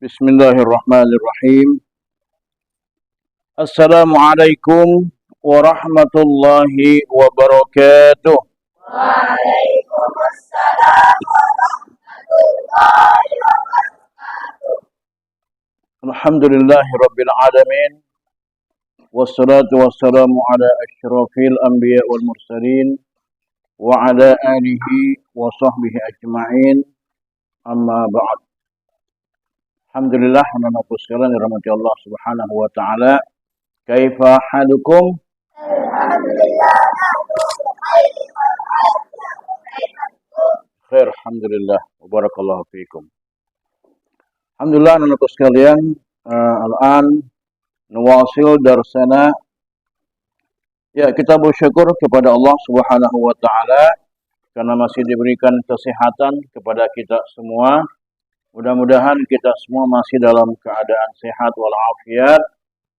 Bismillahirrahmanirrahim. Assalamualaikum warahmatullahi wabarakatuh. Waalaikumsalam warahmatullahi wabarakatuh. Alhamdulillahi rabbil alamin. Wassalatu wassalamu ala asyrafil anbiya wal mursalin wa ala alihi wa sahbihi ajma'in. Amma ba'd. Alhamdulillah, anak-anak sekalian dirahmati Allah Subhanahu wa taala. Kaifa halukum? Alhamdulillah. Khair, alhamdulillah. Wa barakallahu fiikum. Alhamdulillah, anak-anak sekalian, al-an nuwasil darsana. Ya, kita bersyukur kepada Allah Subhanahu wa taala karena masih diberikan kesehatan kepada kita semua. Mudah-mudahan kita semua masih dalam keadaan sehat walafiat,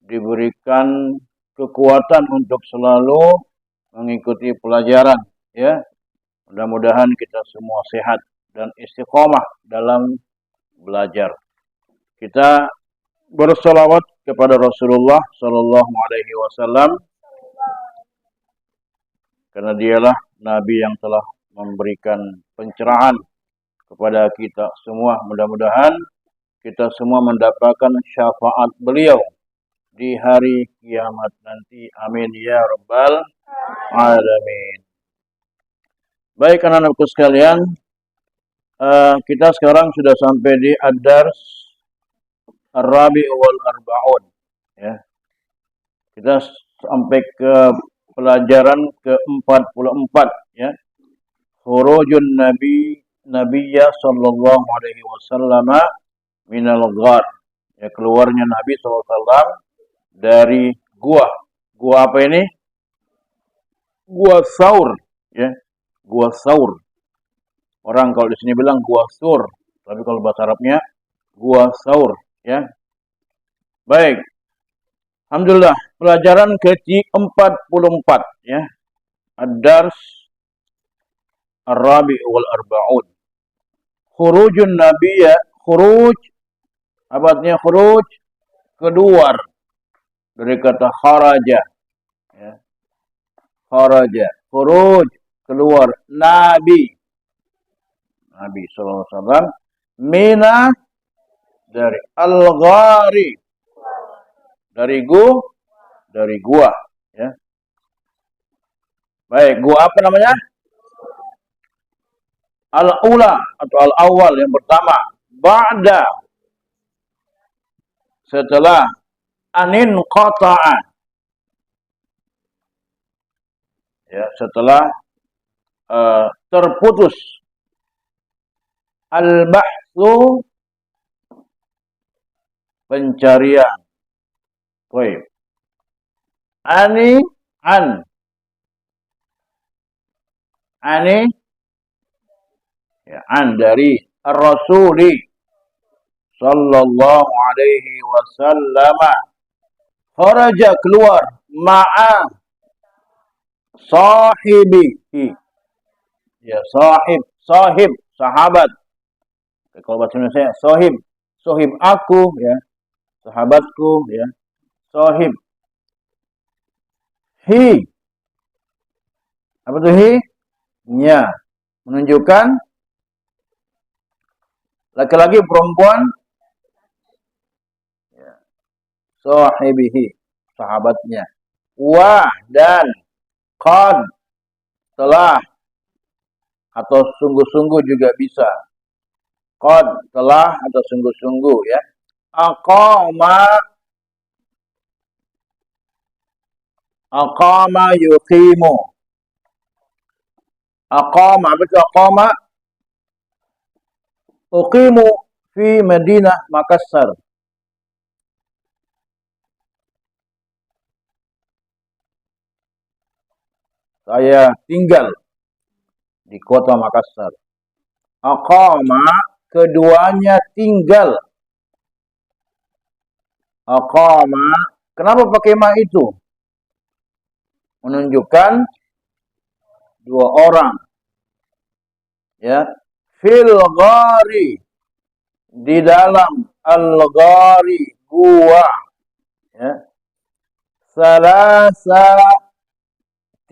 diberikan kekuatan untuk selalu mengikuti pelajaran, ya. Mudah-mudahan kita semua sehat dan istiqomah dalam belajar. Kita berselawat kepada Rasulullah Sallallahu Alaihi Wasallam karena dialah Nabi yang telah memberikan pencerahan kepada kita semua. Mudah-mudahan kita semua mendapatkan syafaat beliau di hari kiamat nanti. Amin ya rabbal alamin. Baik anak-anakku sekalian, kita sekarang sudah sampai di ad-dars ar-rabi' wal arba'un, ya. Kita sampai ke pelajaran ke-44, ya. Khurujun Nabiyya sallallahu alaihi wasallam minal ghar. Ya, keluarnya Nabi sallallahu alaihi wasallam dari gua. Gua apa ini? Gua Tsaur, ya. Gua Tsaur. Orang kalau di sini bilang gua Sur, tapi kalau bahasa Arabnya gua Tsaur, ya. Baik. Alhamdulillah, pelajaran ke-44, ya. Ad-dars ar-rabi' wal arba'un. Khurujun nabiyya, khuruj, apa artinya khuruj? Keluar. Dari kata kharaja, ya. Kharaja, khuruj, keluar. Nabi sallallahu alaihi wasallam mina, dari al-ghari, dari gua, ya. Baik, gua apa namanya? Al-ula atau al-awwal, yang pertama. Ba'da, setelah. Anin qata'a, ya, setelah terputus. Al-bahthu, pencarian. Baik. Ani, ya, dari Ar-Rasuli sallallahu alaihi wasallam. Kharaja, keluar. Ma'a sahibihi, ya, sahib, sahabat. Kalau bahasa Indonesia sahib aku, ya, sahabatku, ya, sahib. Hi, apa tuh hi? Nya, menunjukkan laki-laki, perempuan, ya. Sahibihi, sahabatnya. Wah, dan qad, telah, atau sungguh-sungguh juga bisa. Qad, telah, atau sungguh-sungguh, ya. Aqama yuqimu. Aqama, betul aqama. Uqimu fi Madinah Makassar. Saya tinggal di kota Makassar. Aqama, keduanya tinggal. Aqama, kenapa pakai ma itu? Menunjukkan dua orang, ya. Fil ghari, di dalam al-ghari gua, ya. Salasa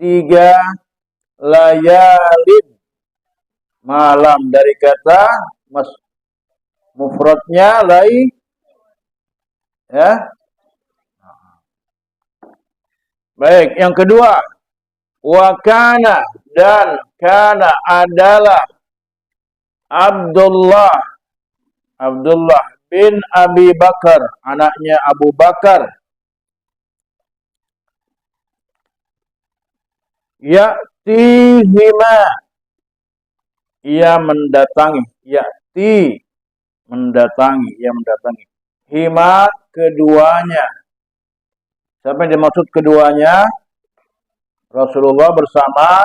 3 layalin malam, dari kata mufradnya ya. Baik, yang kedua, wa kana, dan kana adalah Abdullah bin Abi Bakar, anaknya Abu Bakar, ya'tihima, ia mendatangi, mendatangi hima, keduanya. Siapa yang dimaksud keduanya? Rasulullah bersama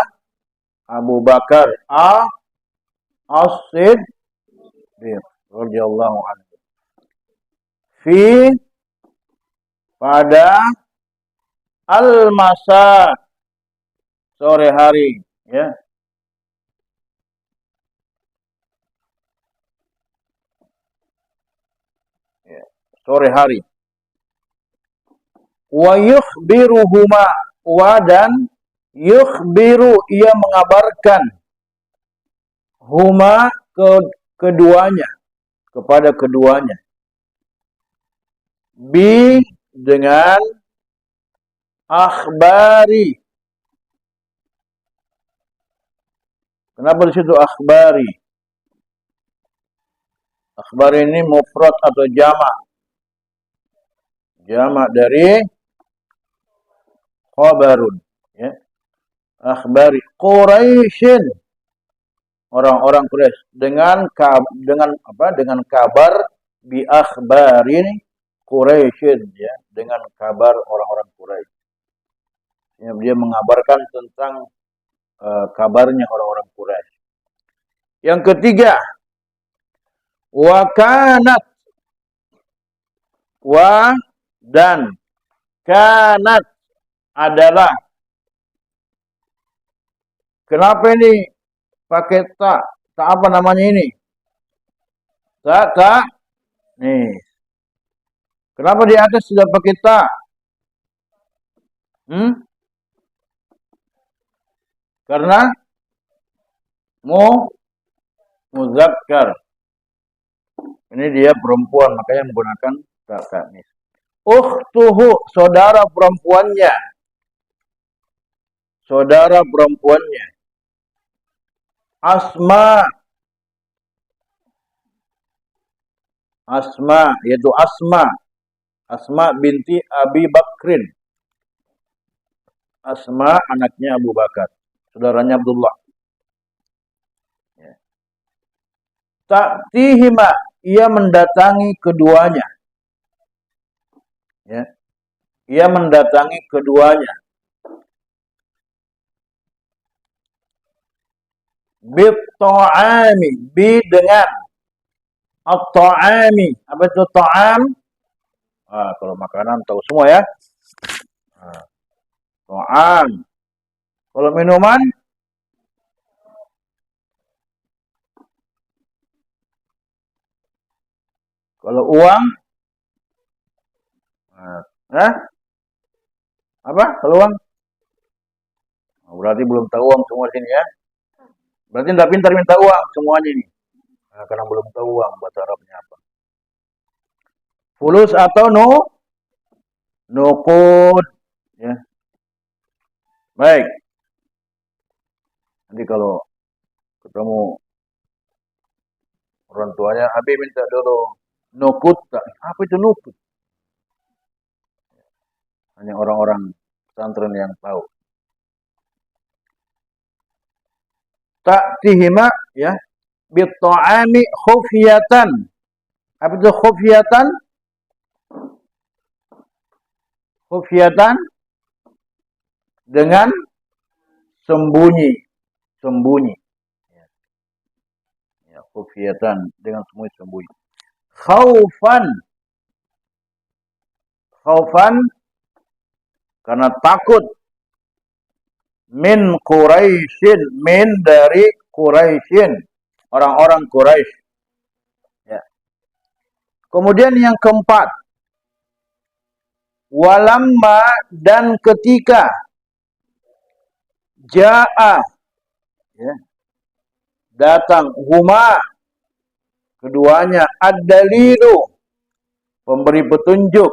Abu Bakar As-Siddiq radhiyallahu anhu. Pada al-masa, sore hari, ya. Sore hari. Wa yukhbiruhuma, dan yukhbiru, ia mengabarkan huma, keduanya, kepada keduanya, dengan akhbari. Kenapa di situ akhbari? Akhbari ini mufrad atau jamak? Jamak dari khabarun, ya. Akhbari Quraisyin, orang-orang Quraisy, dengan kabar bi akhbarin Quraisyin, ya, dengan kabar orang-orang Quraisy. Ya, dia mengabarkan tentang kabarnya orang-orang Quraisy. Yang ketiga, wa kanat, dan kanat adalah. Kenapa ini pakai tak? Tak apa namanya ini? Tak. Nih. Kenapa di atas sudah pakai tak? Karena muzakkar. Ini dia perempuan, makanya menggunakan tak tanis. Ukhtuhu, saudara perempuannya. Asma, yaitu Asma binti Abi Bakrin. Asma anaknya Abu Bakar, saudaranya Abdullah. Ya. Ta'tihima, ia mendatangi keduanya. Ya. Ia mendatangi keduanya. Bit-ta'ami, dengan at-ta'ami. Apa itu ta'am? Kalau makanan tahu semua, ya. Ta'am. Kalau minuman? Kalau uang? Apa? Kalau uang? Berarti belum tahu uang semua sini, ya. Berarti tidak pintar minta uang semuanya ini. Karena belum tahu uang bahasa Arabnya apa. Fulus atau nuqud, ya. Baik. Nanti kalau ketemu orang tuanya, Abi minta dulu nuqud. Apa itu nuqud? Hanya orang-orang pesantren yang tahu. Ta'tihima, ya, bit-ta'ami khufyatan. Apa itu khufyatan? Khufyatan dengan sembunyi. Ya, khufyatan dengan sembunyi. Khaufan karena takut. Min Quraisyin, dari Quraisyin, orang-orang Quraisy. Ya. Kemudian yang keempat, walamma dan ketika jaa, ya, datang huma keduanya ad-dalilu pemberi petunjuk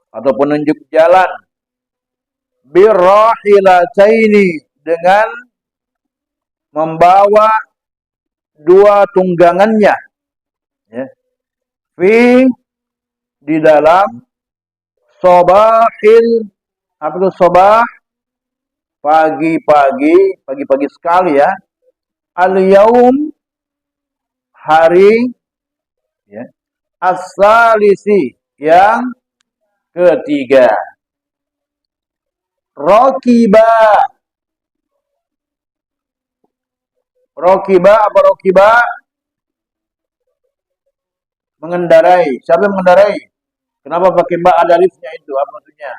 atau penunjuk jalan birrahilataini dengan membawa dua tunggangannya, ya, di dalam sobahil, apa itu sobah, pagi sekali ya, al-yaum hari, ya, as-salisi yang ketiga. Rokiba apa rokiba? Mengendarai. Siapa yang mengendarai? Kenapa pakai ba ada alifnya itu? Apa maksudnya?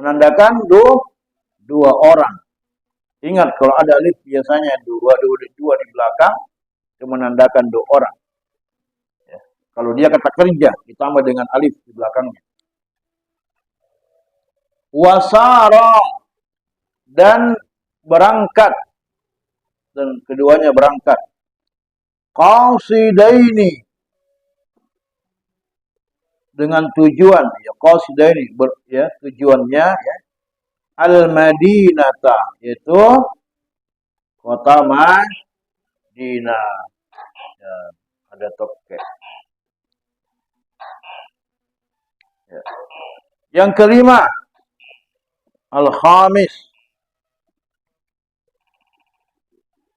Menandakan dua orang. Ingat kalau ada alif biasanya dua di belakang itu menandakan dua orang. Ya. Kalau dia kata kerja ditambah dengan alif di belakangnya. Wasara dan berangkat, dan keduanya berangkat. Qasidaini dengan tujuan, ya, qasidaini ya, tujuannya ya, al-Madinata, yaitu kota Madinah. Ya, ada tokek. Ya. Yang kelima, al-khamis.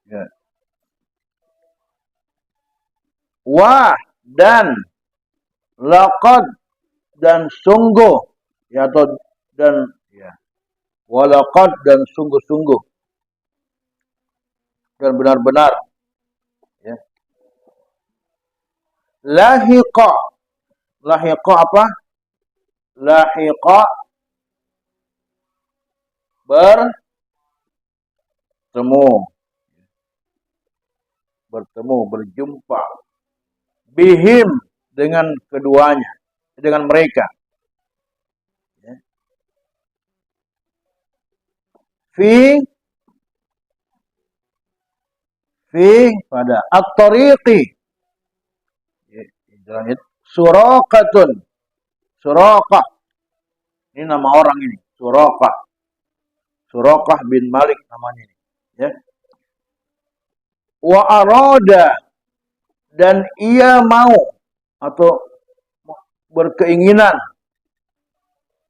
Ya. Wa dan laqad dan sungguh, ya, atau dan ya, walaqad dan sungguh-sungguh dan benar-benar, ya. Lahiqa apa? Lahiqa berjumpa, bihim dengan keduanya, dengan mereka, ya. Fi pada at-tariqi, ya, Suraqatun, Suraqah ini nama orang ini, Suraqah bin Malik namanya ini, ya. Wa arada dan ia mau atau berkeinginan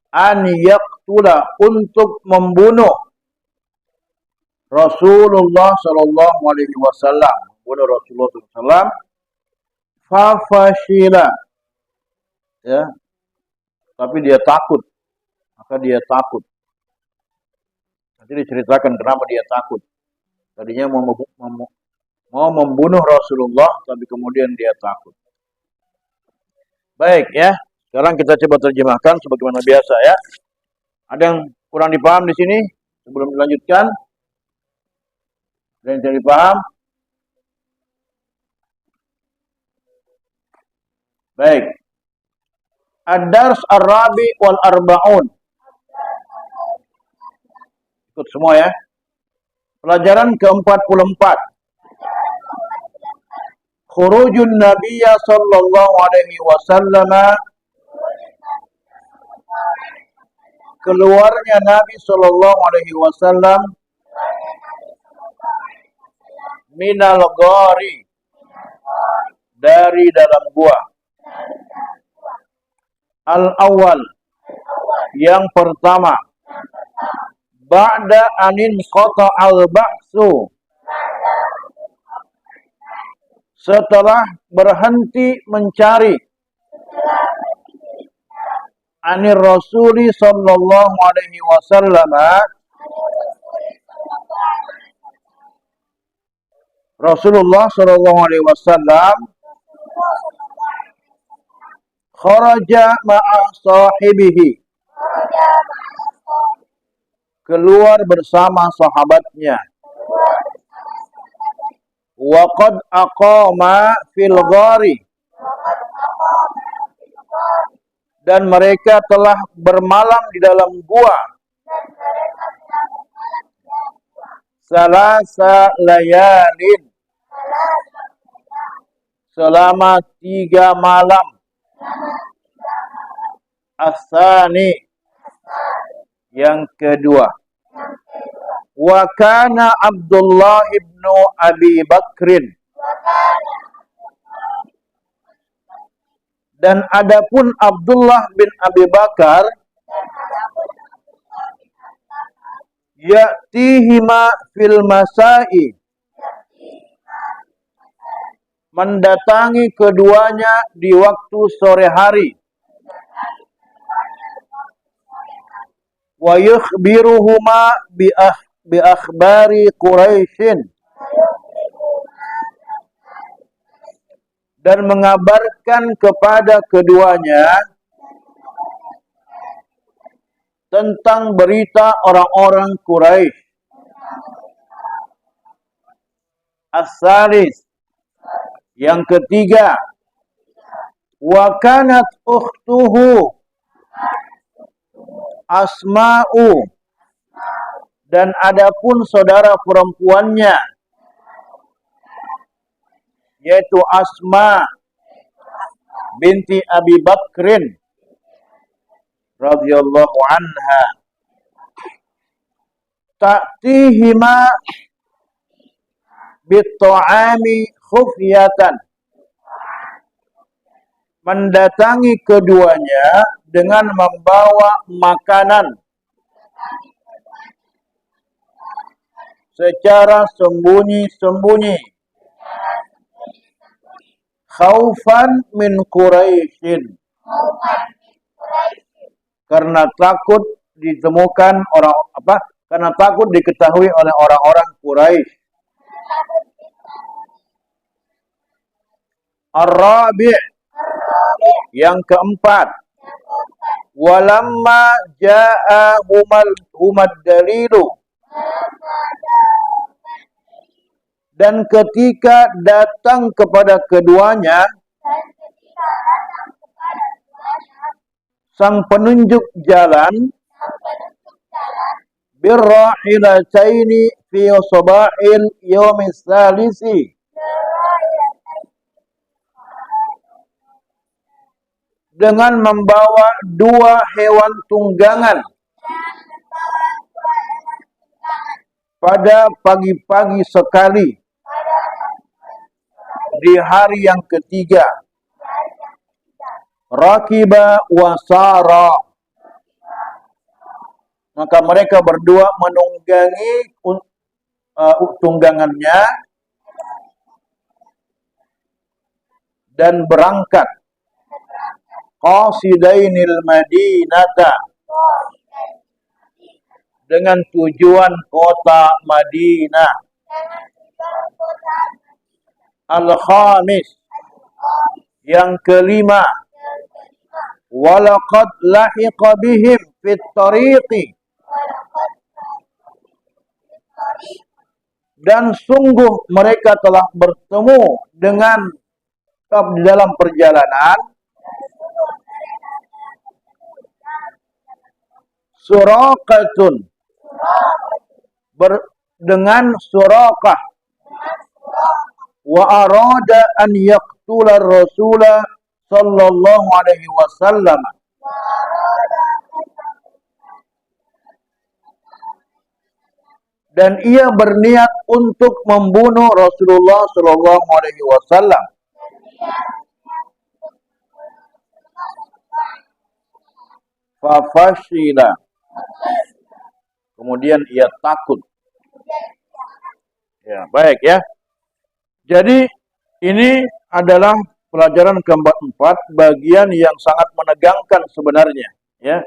an yaqtula untuk membunuh Rasulullah sallallahu alaihi wasallam, membunuh Rasulullah sallallahu alaihi wasallam, fafashila, ya, tapi dia takut, maka dia takut. Nanti diceritakan kenapa dia takut. Tadinya mau membunuh Rasulullah, tapi kemudian dia takut. Baik ya, sekarang kita coba terjemahkan sebagaimana biasa ya. Ada yang kurang dipaham di sini sebelum dilanjutkan? Ada yang tidak dipaham? Baik. Ad-dars ar-rabi wal arba'un. Ikut semua ya. Pelajaran ke-44. Khurujun Nabiyya sallallahu alaihi wasallam, keluarnya Nabi sallallahu alaihi wasallam, minal ghari, dari dalam gua. Al-awwal, yang pertama, ba'da anin qata al-ba'su, setelah berhenti mencari, anir rasuli sallallahu alaihi wasallam, Rasulullah sallallahu alaihi wasallam, kharaja ma'a sahibihi, keluar bersama sahabatnya, wa qad aqama fil ghari, Dan mereka telah bermalam di dalam gua salasa layalin, selama 3 malam. Asani, yang kedua. Wa kana Abdullah ibnu Abi Bakrin, dan adapun Abdullah bin Abi Bakar, ya'tihima fil masai, mendatangi keduanya di waktu sore hari. Wa yukhbiruhuma bi akhbari Quraisyin, dan mengabarkan kepada keduanya tentang berita orang-orang Quraisy. As-salis, yang ketiga. Wa kanat ukhtuhu Asma'u, dan adapun saudara perempuannya, yaitu Asma binti Abi Bakrin radhiyallahu anha, ta'tihima bit-ta'ami khufyatan, mendatangi keduanya dengan membawa makanan secara sembunyi-sembunyi. Khaufan min Quraisyin, karena takut ditemukan karena takut diketahui oleh orang-orang Quraisy. Ar-rabi', yang keempat. Walamma ja'a humad dalilu, dan ketika datang kepada keduanya sang penunjuk jalan, birrahilataini fi sabahil yaumis salisi, dengan membawa 2 hewan tunggangan pada pagi-pagi sekali di hari yang ketiga. Rakiba wasara, maka mereka berdua menunggangi tunggangannya dan berangkat. Qasidainil Madinata, dengan tujuan kota Madinah. Al-khamis, yang kelima. Walaqad lahiqa bihim fit tariqi, dan sungguh mereka telah bertemu dengan di dalam perjalanan Suraqatun, dengan Suraqah, wa arada an yaqtula Rasulullah sallallahu alaihi wasallam, dan ia berniat untuk membunuh Rasulullah sallallahu alaihi wasallam. Fafashila, kemudian ia takut. Ya, baik ya. Jadi ini adalah pelajaran keempat, bagian yang sangat menegangkan sebenarnya, ya.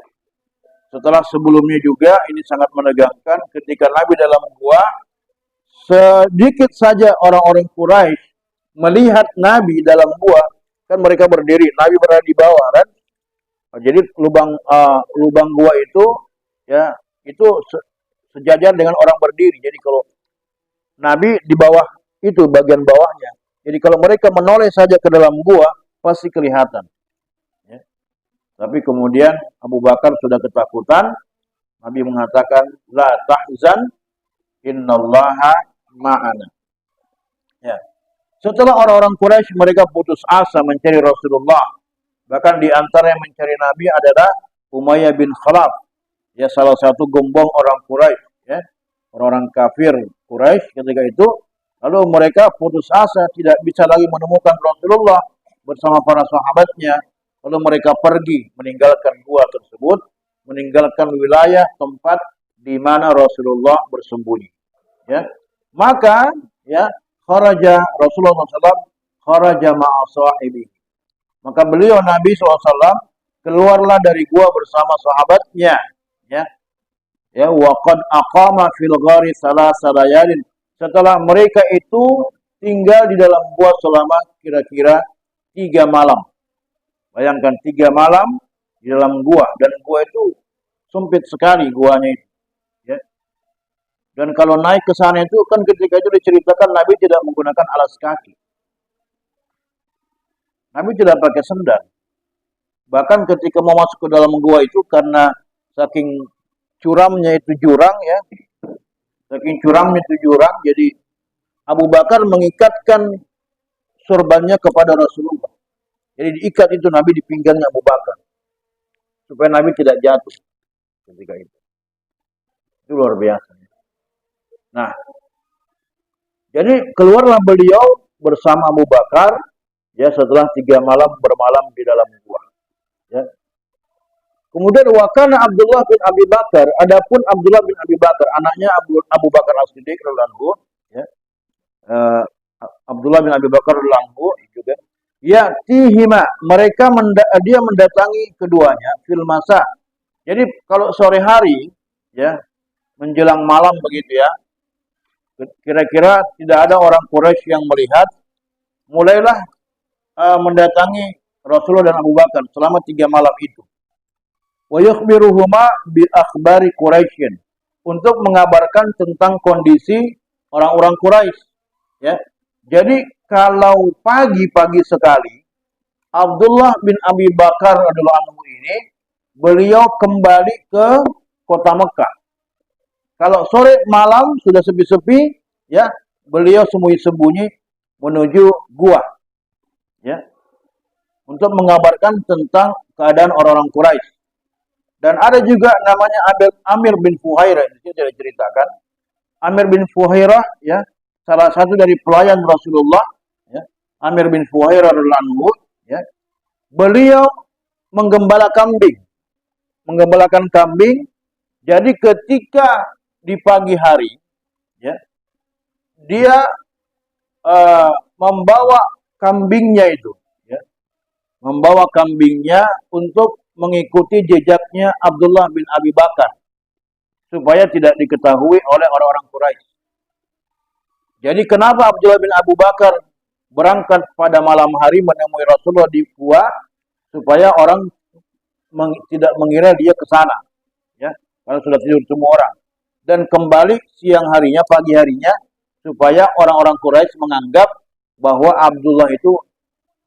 Setelah sebelumnya juga ini sangat menegangkan ketika Nabi dalam gua, sedikit saja orang-orang Quraisy melihat Nabi dalam gua, kan mereka berdiri, Nabi berada di bawah kan. Jadi lubang gua itu ya itu sejajar dengan orang berdiri. Jadi kalau Nabi di bawah itu bagian bawahnya. Jadi kalau mereka menoleh saja ke dalam gua pasti kelihatan. Ya. Tapi kemudian Abu Bakar sudah ketakutan. Nabi mengatakan, la tahzan, innallaha ma'ana. Ya. Setelah orang-orang Quraisy mereka putus asa mencari Rasulullah. Bahkan di antara yang mencari Nabi adalah Umayyah bin Khalaf. Ya, salah satu gembong orang Quraisy, ya. Orang-orang kafir Quraisy ketika itu. Lalu mereka putus asa, tidak bisa lagi menemukan Rasulullah bersama para sahabatnya. Lalu mereka pergi meninggalkan gua tersebut, meninggalkan wilayah tempat di mana Rasulullah bersembunyi. Ya. Maka ya kharaja Rasulullah SAW kharaja ma'a sahibi. Maka beliau Nabi SAW keluarlah dari gua bersama sahabatnya. Ya. Ya, wa qad aqama fil ghari salasa layalin. Setelah mereka itu tinggal di dalam gua selama kira-kira 3 malam. Bayangkan 3 malam di dalam gua, dan gua itu sempit sekali guanya itu. Ya. Dan kalau naik ke sana itu kan ketika itu diceritakan Nabi tidak menggunakan alas kaki. Nabi tidak pakai sendal. Bahkan ketika mau masuk ke dalam gua itu karena saking curamnya itu jurang ya. Saking curamnya itu jurang, jadi Abu Bakar mengikatkan sorbannya kepada Rasulullah. Jadi diikat itu Nabi di pinggangnya Abu Bakar. Supaya Nabi tidak jatuh ketika itu. Itu luar biasa. Nah, jadi keluarlah beliau bersama Abu Bakar ya setelah 3 malam bermalam di dalam gua. Ya. Kemudian wakana Abdullah bin Abi Bakar, adapun Abdullah bin Abi Bakar, anaknya Abu Bakar As-Siddiq radhiyallahu anhu, ya. Abdullah bin Abi Bakar radhiyallahu anhu juga. Ya, tihima, dia mendatangi keduanya fil masa. Jadi kalau sore hari ya, menjelang malam begitu ya. Kira-kira tidak ada orang Quraisy yang melihat, mulailah mendatangi Rasulullah dan Abu Bakar selama 3 malam itu. Wa yukhbiruhuma bi akhbari Quraisy, untuk mengabarkan tentang kondisi orang-orang Quraisy ya. Jadi kalau pagi-pagi sekali Abdullah bin Abi Bakar radhiyallahu anhu ini beliau kembali ke kota Mekah. Kalau sore malam sudah sepi-sepi ya, beliau sembunyi-sembunyi menuju gua ya, untuk mengabarkan tentang keadaan orang-orang Quraisy. Dan ada juga namanya Amir bin Fuhairah, ini saya ceritakan. Amir bin Fuhairah ya, salah satu dari pelayan Rasulullah ya. Amir bin Fuhairah radhiyallahu anhu ya. Beliau menggembalakan kambing. Jadi ketika di pagi hari ya, dia membawa kambingnya itu ya. Membawa kambingnya untuk mengikuti jejaknya Abdullah bin Abi Bakar supaya tidak diketahui oleh orang-orang Quraisy. Jadi kenapa Abdullah bin Abu Bakar berangkat pada malam hari menemui Rasulullah di gua, supaya orang tidak mengira dia ke sana ya, karena sudah tidur semua orang. Dan kembali siang harinya, pagi harinya, supaya orang-orang Quraisy menganggap bahwa Abdullah itu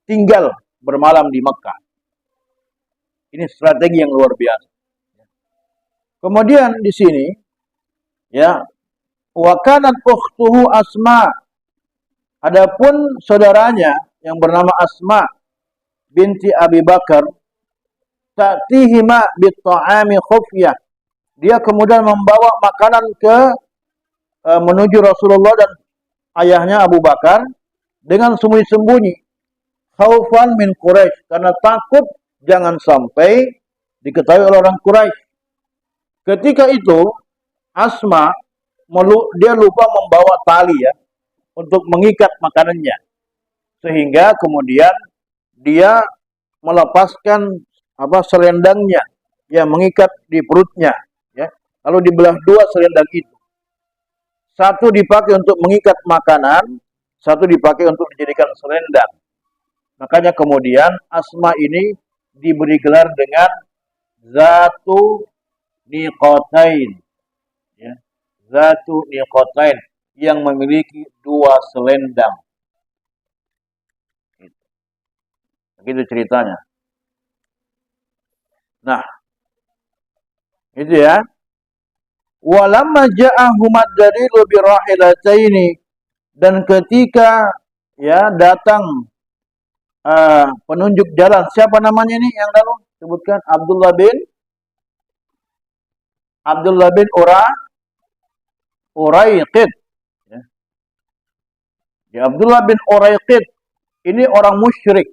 tinggal bermalam di Mekah. Ini strategi yang luar biasa. Kemudian di sini ya, wa kanat ukhtuhu Asma. Adapun saudaranya yang bernama Asma binti Abi Bakar, ta'tihima bit-ta'ami khufyah. Dia kemudian membawa makanan menuju Rasulullah dan ayahnya Abu Bakar dengan sembunyi-sembunyi. Khaufan min Quraisy, karena takut jangan sampai diketahui oleh orang Quraisy. Ketika itu Asma dia lupa membawa tali ya untuk mengikat makanannya, sehingga kemudian dia melepaskan selendangnya yang mengikat di perutnya ya. Lalu dibelah 2 selendang itu. Satu dipakai untuk mengikat makanan, satu dipakai untuk dijadikan selendang. Makanya kemudian Asma ini diberi gelar dengan Zatu Niqatain ya. Zatu Niqatain, yang memiliki 2 selendang. Begitu ceritanya. Nah, itu ya. Walamma ja'ahumad dalilu birahilataini, dan ketika ya datang penunjuk jalan, siapa namanya ini yang lalu sebutkan? Abdullah bin Uraiqid. Ya. Ya, Abdullah bin Uraiqid ini orang musyrik.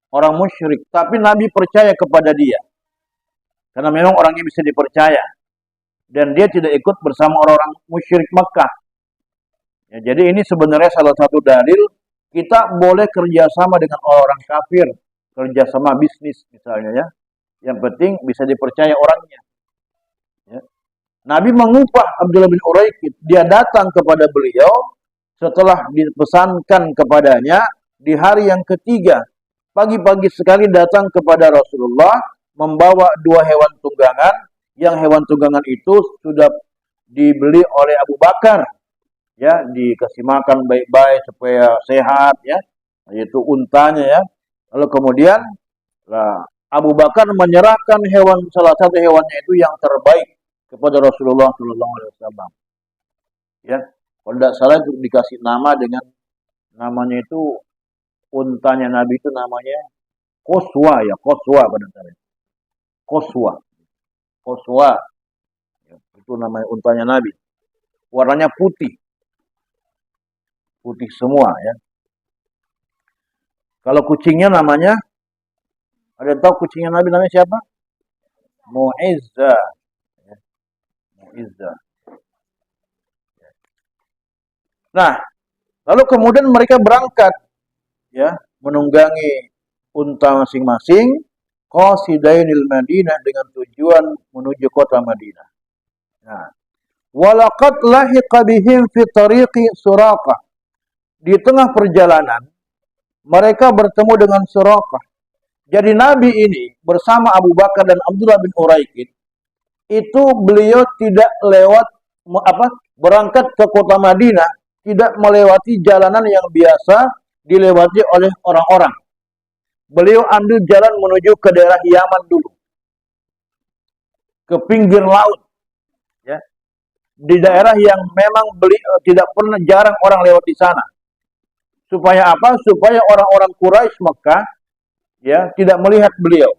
Orang musyrik, tapi Nabi percaya kepada dia. Karena memang orangnya bisa dipercaya. Dan dia tidak ikut bersama orang-orang musyrik Mekah. Ya, jadi ini sebenarnya salah satu dalil kita boleh kerjasama dengan orang kafir. Kerjasama bisnis misalnya ya. Yang penting bisa dipercaya orangnya. Ya. Nabi mengupah Abdullah bin Uraiqid. Dia datang kepada beliau setelah dipesankan kepadanya di hari yang ketiga. Pagi-pagi sekali datang kepada Rasulullah membawa 2 hewan tunggangan, yang hewan tunggangan itu sudah dibeli oleh Abu Bakar, ya, dikasih makan baik-baik supaya sehat, ya, yaitu untanya, ya. Lalu kemudian Abu Bakar menyerahkan salah satu hewannya itu yang terbaik kepada Rasulullah SAW. Ya, kalau tidak salah itu dikasih nama dengan namanya itu, untanya Nabi itu namanya Quswa, ya, Quswa pada saya. Quswa. Ya, itu namanya untanya Nabi. Warnanya putih. Putih semua, ya. Kalau kucingnya namanya, ada yang tahu kucingnya Nabi namanya siapa? Mu'izzah. Ya. Mu'izzah. Nah, lalu kemudian mereka berangkat, ya, menunggangi unta masing-masing qasidainil Madinah, dengan tujuan menuju kota Madinah. Nah, walaqad lahiqa bihim fi tariqi Suraqah. Di tengah perjalanan mereka bertemu dengan Suraqah. Jadi Nabi ini bersama Abu Bakar dan Abdullah bin Uraiqid itu beliau tidak berangkat ke kota Madinah, tidak melewati jalanan yang biasa dilewati oleh orang-orang. Beliau ambil jalan menuju ke daerah Yaman dulu. Ke pinggir laut. Ya. Di daerah yang memang tidak pernah, jarang orang lewat di sana. Supaya apa? Supaya orang-orang Quraisy Mekah, ya, tidak melihat beliau.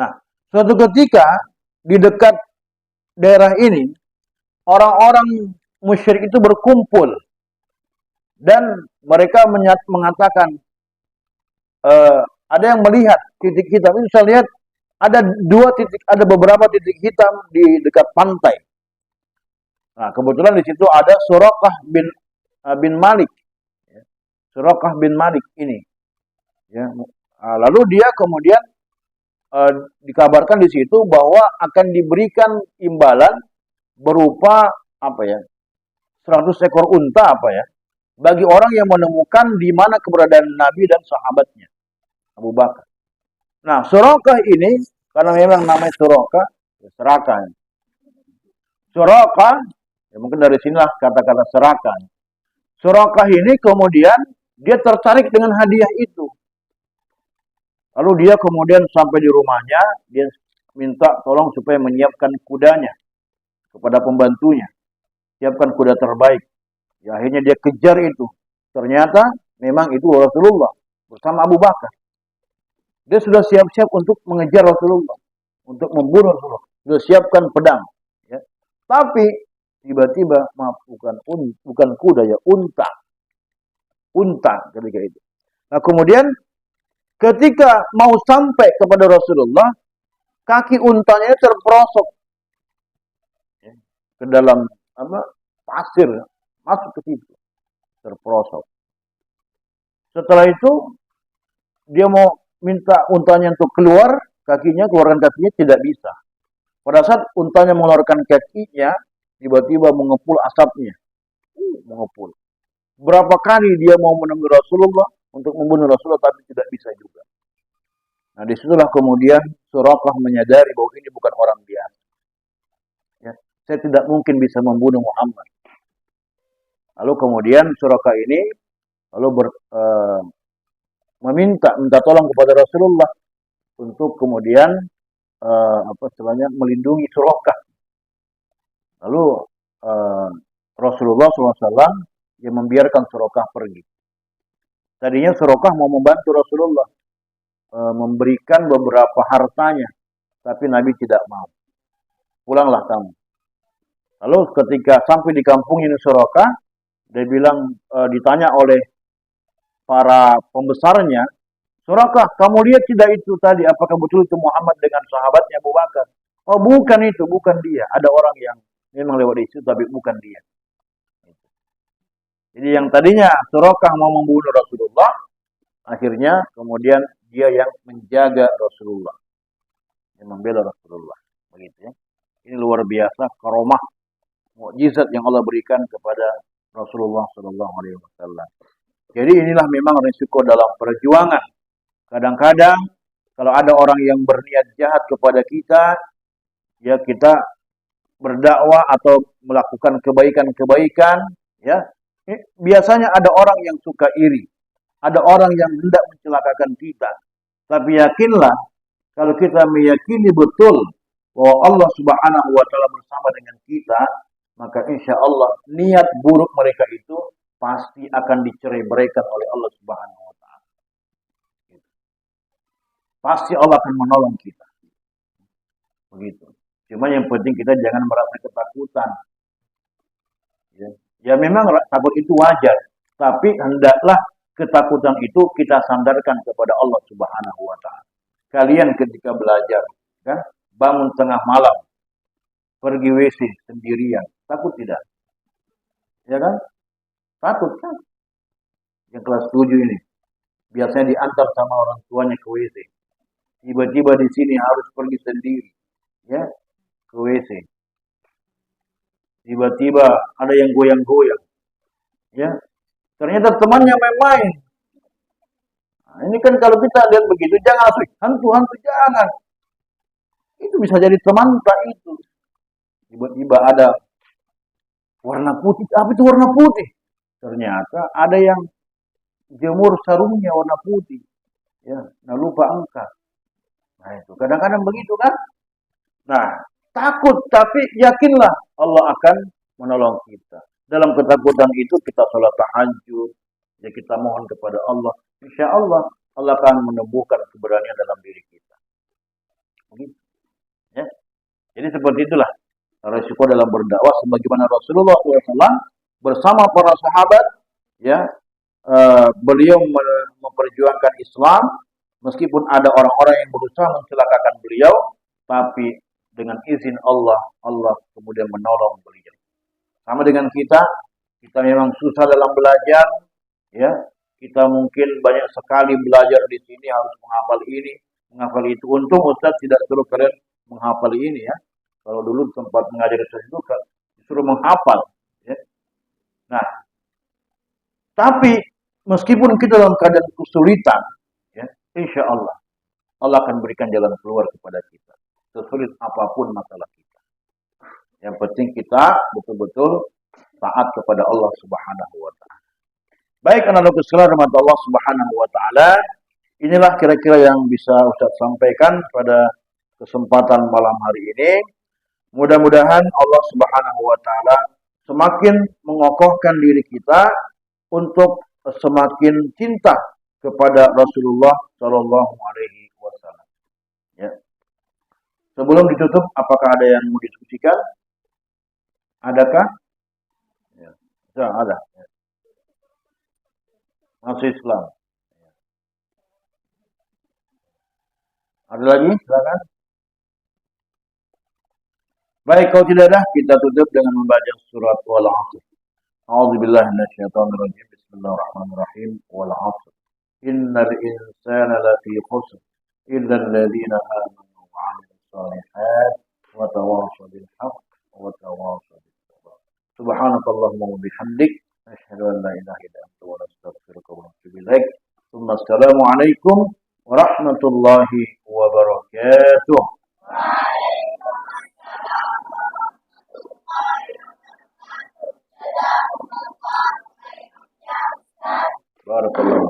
Nah, suatu ketika di dekat daerah ini, orang-orang musyrik itu berkumpul. Dan mereka mengatakan, ada yang melihat titik hitam. Itu saya lihat ada beberapa titik hitam di dekat pantai. Nah, kebetulan di situ ada Suraqah bin Malik. Suraqah bin Malik ini. Ya. Lalu dia kemudian dikabarkan di situ bahwa akan diberikan imbalan berupa 100 ekor unta bagi orang yang menemukan di mana keberadaan Nabi dan sahabatnya Abu Bakar. Nah, Suraqah ini karena memang namanya Suraqah, ya, serakah. Suraqah, ya, mungkin dari sinilah kata-kata serakah. Suraqah ini kemudian dia tertarik dengan hadiah itu. Lalu dia kemudian sampai di rumahnya, dia minta tolong supaya menyiapkan kudanya kepada pembantunya. Siapkan kuda terbaik. Ya, akhirnya dia kejar itu. Ternyata memang itu Rasulullah bersama Abu Bakar. Dia sudah siap-siap untuk mengejar Rasulullah, untuk membunuh Rasulullah. Sudah siapkan pedang. Ya. Tapi tiba-tiba, maaf, bukan kuda, ya, unta. Unta ketika itu. Nah, kemudian ketika mau sampai kepada Rasulullah, kaki untanya terperosok, ya, ke dalam pasir, masuk ke situ, terperosok. Setelah itu dia mau minta untanya untuk keluarkan kakinya tidak bisa. Pada saat untanya mengeluarkan kakinya, tiba-tiba mengepul asapnya, mengepul. Berapa kali dia mau menemui Rasulullah untuk membunuh Rasulullah, tapi tidak bisa juga. Nah, disitulah kemudian Suraqah menyadari bahwa ini bukan orang biasa. Ya, saya tidak mungkin bisa membunuh Muhammad. Lalu kemudian Suraqah ini minta tolong kepada Rasulullah. untuk kemudian melindungi Suraqah. Lalu Rasulullah SAW yang membiarkan Suraqah pergi. Tadinya Suraqah mau membantu Rasulullah, memberikan beberapa hartanya, tapi Nabi tidak mau. Pulanglah kamu. Lalu ketika sampai di kampung ini Suraqah, dia bilang, ditanya oleh para pembesarnya, Suraqah, kamu lihat tidak itu tadi? Apakah betul itu Muhammad dengan sahabatnya Abu Bakar? Oh, bukan itu, bukan dia. Ada orang yang memang lewat di situ, tapi bukan dia. Jadi yang tadinya Suraqah mau membunuh Rasulullah, akhirnya kemudian dia yang menjaga Rasulullah, yang membela Rasulullah. Begitu ya. Ini luar biasa karomah, mukjizat yang Allah berikan kepada Rasulullah SAW. Jadi inilah memang risiko dalam perjuangan. Kadang-kadang kalau ada orang yang berniat jahat kepada kita, ya kita berdakwah atau melakukan kebaikan-kebaikan, ya biasanya ada orang yang suka iri, ada orang yang hendak mencelakakan kita. Tapi yakinlah, kalau kita meyakini betul bahwa Allah Subhanahu wa Ta'ala bersama dengan kita, maka insya Allah niat buruk mereka itu pasti akan dicerai-beraikan oleh Allah Subhanahu wa Ta'ala. Pasti Allah akan menolong kita. Begitu. Cuma yang penting kita jangan merasa ketakutan. Ya memang takut itu wajar, tapi hendaklah ketakutan itu kita sandarkan kepada Allah Subhanahu wa Ta'ala. Kalian ketika belajar, kan, bangun tengah malam, pergi WC sendirian, takut tidak? Ya kan? Takut kan? Yang kelas 7 ini biasanya diantar sama orang tuanya ke WC. Tiba-tiba di sini harus pergi sendiri, ya, ke WC. Tiba-tiba ada yang goyang-goyang, ya. Ternyata temannya main-main. Nah, ini kan kalau kita lihat begitu, jangan hantu-hantu jangan. Itu bisa jadi teman tak itu. Tiba-tiba ada warna putih. Apa itu warna putih? Ternyata ada yang jemur sarungnya warna putih. Ya, nah lupa angkat. Nah itu kadang-kadang begitu kan? Nah, takut tapi yakinlah Allah akan menolong kita. Dalam ketakutan itu kita sholat tahajud, ya kita mohon kepada Allah. Insya Allah Allah akan menumbuhkan keberanian dalam diri kita. Begitu. Ya. Jadi seperti itulah risiko dalam berdakwah sebagaimana Rasulullah SAW bersama para sahabat, ya beliau memperjuangkan Islam meskipun ada orang-orang yang berusaha mencelakakan beliau, tapi dengan izin Allah, Allah kemudian menolong beliau. Sama dengan kita memang susah dalam belajar, ya. Kita mungkin banyak sekali belajar di sini harus menghafal ini, menghafal itu. Untung Ustaz tidak suruh kalian menghafal ini ya. Kalau dulu tempat mengajar Ustaz itu disuruh menghafal, ya. Nah, tapi meskipun kita dalam keadaan kesulitan, ya, insya Allah Allah akan berikan jalan keluar kepada kita. Sesulit apapun masalah kita. Yang penting kita betul-betul taat kepada Allah Subhanahu wa Ta'ala. Baik anak-anak sekalian rahmat Allah Subhanahu wa Ta'ala, inilah kira-kira yang bisa Ustaz sampaikan pada kesempatan malam hari ini. Mudah-mudahan Allah Subhanahu wa Ta'ala semakin mengokohkan diri kita untuk semakin cinta kepada Rasulullah Shallallahu Alaihi Wasallam. Ya. Sebelum ditutup, apakah ada yang mau diskusikan? Adakah? Ya, ada. Ya. Masuk Islam. Ya. Ada lagi? Silakan. Baik, kalau tidak ada, kita tutup dengan membaca surat Wal-'Ashr. A'udzubillahi minasyaitonirrajim. Bismillahirrahmanirrahim. Wal-'Ashr. Innal insana lafi khusr illa alladziina aamanu wa 'amilus shalihat wa tawashaw bil haqq wa tawashaw bis sabr. Subhanakallahumma wa bihamdik asyhadu an la ilaha illa anta wa astaghfiruka wa atubu ilaik. Assalamu alaikum warahmatullahi wabarakatuh. Barakallahu